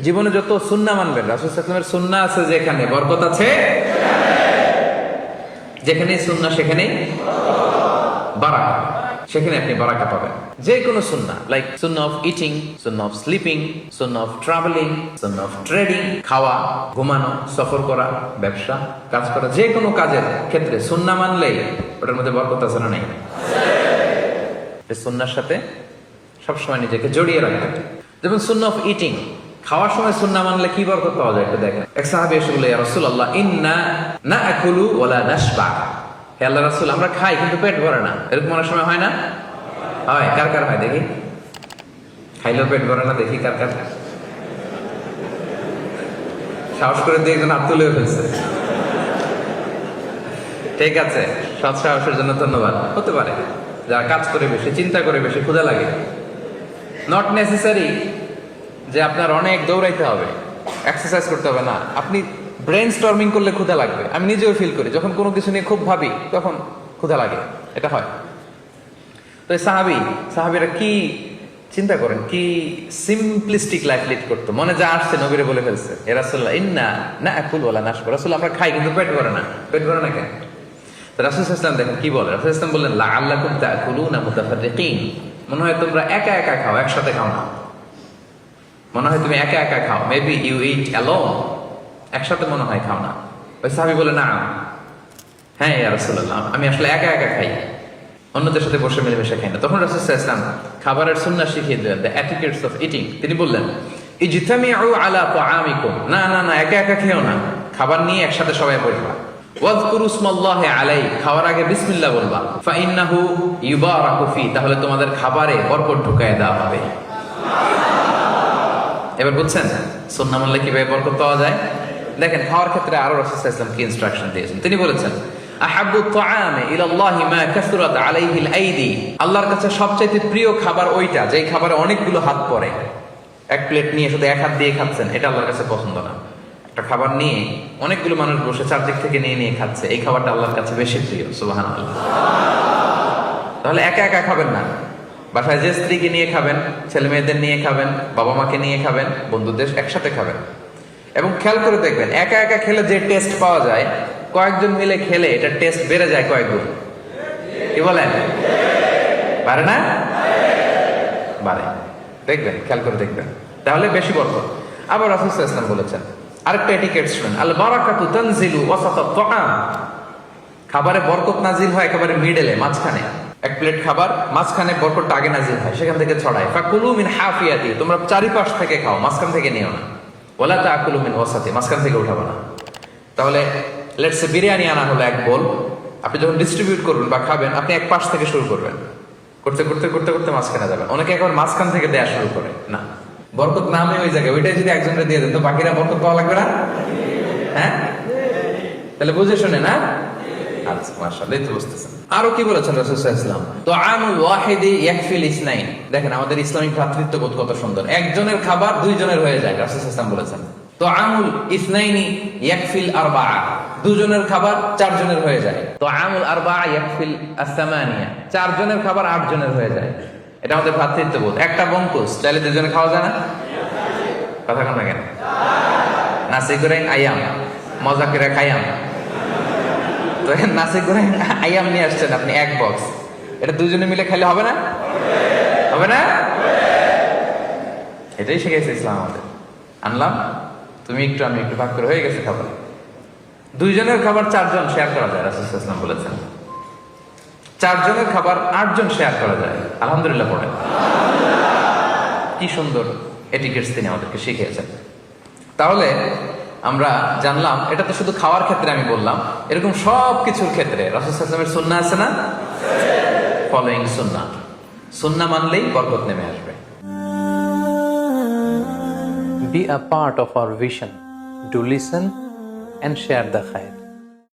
জীবনে যত সুন্নাহ মানবেন, রাসূল সাল্লাল্লাহু আলাইহি ওয়াসাল্লামের সুন্নাহ আছে যেখানে বরকত আছে, যেখানেই সুন্নাহ সেখানেই বারাকা, সেখানে আপনি বারাকা পাবেন। যে কোনো সুন্নাহ, like Sunnah of eating, Sunnah of sleeping, Sunnah of travelling, Sunnah of trading, খাওয়া, ঘুমানো, সফর করা, ব্যবসা, কাজ করা, যে কোনো কাজের ক্ষেত্রে সুন্নাহ মানলেই ওটার মধ্যে বরকত আছে না নাই? সুন্নাহর সাথে সবসময় নিজেকে জড়িয়ে রাখবেন। যেমন সুন্নাহ অফ ইটিং, খাওয়ার সময় সুন্নাহ মানলে কি বরকত পাওয়া যায় একটু দেখেন। এক সাহাবী এসে বলল, ইয়া রাসূলুল্লাহ, ইন্না নাআকুলু ওয়ালা নাশবা। হে আল্লাহর রাসূল, আমরা খাই কিন্তু পেট ভরে না। এরকম অনেক সময় হয় না? হয়। কার কার হয় দেখি? খাইলেও পেট ভরে না, দেখি কার কার। সাহস করে দিয়ে একজন হাত তুলেও ফেলছে। ঠিক আছে, সৎ সাহসের জন্য ধন্যবাদ। হতে পারে যারা কাজ করে বেশি, চিন্তা করে বেশি, ক্ষুধা লাগে। নট নেসেসারি যে আপনার অনেক দৌড়াইতে হবে, এক্সারসাইজ করতে হবে না। আপনি ব্রেন স্টর্মিং করলে ক্ষুধা লাগবে। আমি নিজেও ফিল করি, যখন কোনো কিছু নিয়ে খুব ভাবি তখন ক্ষুধা লাগে, এটা হয়। তো সাহাবীরা কি চিন্তা করেন, কি সিম্পলিস্টিক লাইফ লিড করতো। মনে যা আসছে নবীরে বলে ফেলছে, এ রাসূলুল্লাহ, ইন্না নাআকুলু ওয়ালা নাশবা। রাসূল, আমরা খাই কিন্তু পেট ভরে না। পেট ভরে না কেন? তো রাসূল সাল্লাল্লাহু আলাইহি ওয়াসাল্লাম দেখেন কি বলে। রাসূল সাল্লাল্লাহু আলাইহি ওয়াসাল্লাম বললেন, লাআল্লাকুম তাআকুলুনা মুতাফাররিকিন। মনে হয় তোমরা একা একা খাও, একসাথে খাও না। মনে হয় তুমি একা একা খাও, মেবি ইউ ইট অ্যালোন। একসাথে মনে হয় খাও না। ওই সাহাবী বলে, না, হ্যাঁ ইয়া রাসূলুল্লাহ, আমি আসলে একা একা খাই, অন্যদের সাথে বসে মিলেমিশে খাই না। তখন রাসূল সাল্লাল্লাহু আলাইহি ওয়াসাল্লাম খাবারের সুন্নাহ শিখিয়ে দিলেন, দ্য এটিকেটস অফ ইটিং। তিনি বললেন, ইজতামিউ আলা তাআমিকুম। না না না, একা একা খেও না, খাবার নিয়ে একসাথে সবাই বসবা। ওয়াজকুরু ইসমাল্লাহি আলাইহি, খাওয়ার আগে বিসমিল্লাহ বলবা। ফাইন্নাহু ইউবারাকু ফি, তাহলে তোমাদের খাবারে বরকত ঢুকায় দেওয়া হবে। এবার বুঝছেন সুন্নাহ মানলে কিভাবে বরকত পাওয়া যায়? দেখেন, খাওয়ার ক্ষেত্রে আরো রাসূল সাল্লাল্লাহু আলাইহি ওয়াসাল্লাম কি ইনস্ট্রাকশন দিয়েছেন। তিনি বলেছেন, আহাব্বু তাআমি ইলাল্লাহি মা কাসরাত আলাইহিল আইদি। আল্লাহর কাছে সবচেয়ে প্রিয় খাবার ওইটা যেই খাবারে অনেকগুলো হাত পড়ে। এক প্লেট নিয়ে শুধু এক হাত দিয়ে খাচ্ছেন, এটা আল্লাহর কাছে পছন্দ না। একটা খাবার নিয়ে অনেকগুলো মানুষ বসে চারদিক থেকে নিয়ে নিয়ে খাচ্ছে, এই খাবারটা আল্লাহর কাছে বেশি প্রিয়। সুবহানাল্লাহ। তাহলে একা একা খাবেন না, বাসায় যে স্ত্রীকে নিয়ে খাবেন, ছেলে মেয়েদের নিয়ে খাবেন, বাবা মাকে নিয়ে খাবেন, বন্ধুদের একসাথে খাবেন। এবং খেয়াল করে দেখবেন, একা একা খেলে যে টেস্ট পাওয়া যায়, কয়েকজন মিলে খেলে এটা টেস্ট বেড়ে যায় কয়েক গুণ। কি বলেন? পারে না? বাড়ে। দেখবেন, খেয়াল করে দেখবেন, তাহলে বেশি বরকত। আবার রাসূল সাল্লাল্লাহু আলাইহি ওয়াসাল্লাম বলেছেন, আরেকটা এটিকেট শুনেন, আল বারাকাতু তানজিলু ওয়াসাতাত তাআম। খাবারে বরকত নাজিল হয় একেবারে মিডলে, মাঝখানে। এক প্লেট খাবার, মাঝখানে বরকতটা আগে নাজিল হয়, সেখান থেকে ছড়ায়। ফাকুলু মিন হাফিয়াতি, তোমরা চারিপাশ থেকে খাও, মাঝখান থেকে নিও না। ওয়ালা তাকুলু মিন ওয়াসাতি, মাঝখান থেকে উঠাবে না। তাহলে লেটস সে বিরিয়ানি আনা হলো এক বোল, আপনি যখন ডিস্ট্রিবিউট করবেন বা খাবেন, আপনি এক পাশ থেকে শুরু করবেন, করতে করতে করতে করতে মাঝখানে যাবেন। অনেকে একবার মাঝখান থেকে দেয়া শুরু করে, না, বরকত নামে ওই জায়গায়, ওইটাই যদি একজনকে দিয়ে দেন তো বাকিরা বরকত পাওয়া লাগবে না? হ্যাঁ, তাহলে বুঝে শুনে না? আচ্ছা, মাশাআল্লাহ, এই তো বুঝতেছেন। আরো কি বলেছেন রাসূল সাল্লাল্লাহু আলাইহি ওয়াসাল্লাম, তুআমুল ওয়াহিদি ইয়াকফিল ইসনাইন। দেখেন আমাদের ইসলামিক ভ্রাতৃত্ববোধ কত সুন্দর। একজনের খাবার দুইজনের হয়ে যায়, রাসূল সাল্লাল্লাহু আলাইহি ওয়াসাল্লাম বলেছেন। তুআমুল ইসনাইনি ইয়াকফিল আরবাআ, দুজনের খাবার চারজনের হয়ে যায়। তুআমুল আরবাআ ইয়াকফিল আস-সামানিয়া, চারজনের খাবার আটজনের হয়ে যায়। এটা আমাদের ভ্রাতৃত্ববোধ। একটা বঙ্কুস চাইলে দুজনে খাওয়া যায় না? কথা কন না কেন? নাসি গোরাইন আয়াম, মজা করে খাইয়াম। তো নাসি গোরাইন আয়াম নিয়ে আসছেন আপনি এক বক্স, এটা দুজনে মিলে খাইলে হবে না? হবে না? এটাই শিখাইছে ইসলাম আমাদের। আনলাম, তুমি একটু আমি একটু, ভাগ করে হয়ে গেছে খাবার। দুইজনের খাবার চারজন শেয়ার করা যায়, রাসূল সাল্লাল্লাহু আলাইহি ওয়াসাল্লাম বলেছেন। চারজনের খাবার আটজন শেয়ার করা যায়। আলহামদুলিল্লাহ পড়েন। কি সুন্দর এটিকেটস তিনি আমাদেরকে শিখিয়েছেন। তাহলে আমরা জানলাম, এটা তো শুধু খাওয়ার ক্ষেত্রে আমি বললাম, এরকম সব কিছুর ক্ষেত্রে রাসূল সাল্লাল্লাহু আলাইহি ওয়াসাল্লামের সুন্নাহ আছে না? ফলোইং সুন্নাহ, সুন্নাহ মানলেই বরকত নেমে আসবে। Be a part of our vision. Do listen and share the khair.